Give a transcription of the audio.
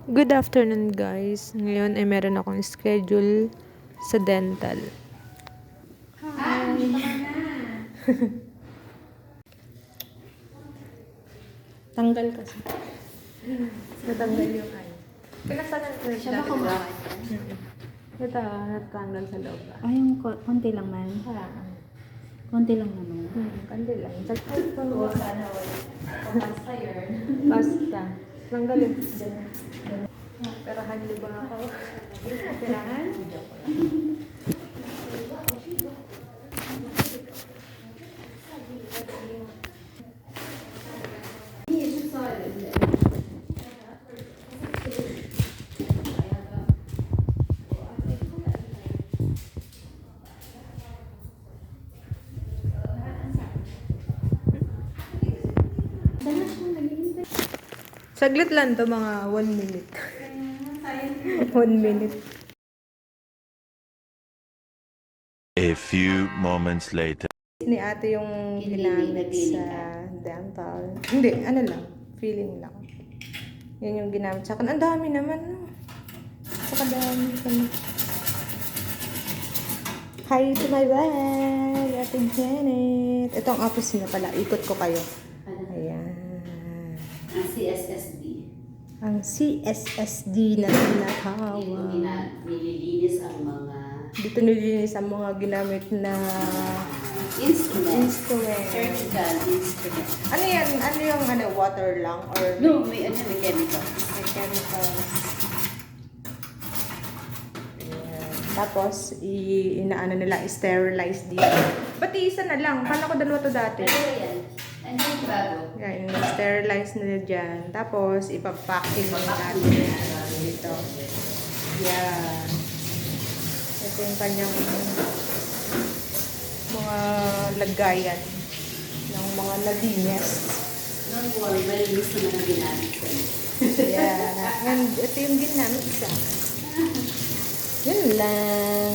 Good afternoon guys. Ngayon ay meron akong schedule sa dental. Hi! Tanggal kasi. Natanggal yung ay. Pinagtagal ko rin siya. Ito, natanggal sa loob. Ay, yung konti lang man. Konti lang naman. Konti lang. Sakit ko. Basta yun. Basta. Tanggalin. Perahan liba ako. Perahan? Saglit lang to, mga 1 minute. 1 minute. A few moments later. Ni ate yung ginamit sa dental. Hindi, ano lang. Feeling lang. Yan yung ginamit sa akin. Ang dami naman. No? Saka dami. Hi to my bag, Ate Janet. Ito ang office niya pala. Ikot ko kayo. Ayan. Ang CSSD. Ang CSSD na tinatawag. Nililinis ang mga Dito nilinis ang mga ginamit na instrument. instrument. Surgical instrument. Ano yan? Ano yung water lang? Or No, may chemical. may chemicals? Ayan. Tapos, inaano nila, sterilize dito. Ba't isa na lang? Paano ko dalawa to dati? Ano yan? Ano yung bago? Yan, sterilize nila dyan. Tapos, ipapacking nila natin dito. Yan. Ito yung kanyang mga lagayan ng mga nalinis. Don't worry, malinis naman ang ginamit ko. Yan. And ito yung ginamit sa akin. Yun lang.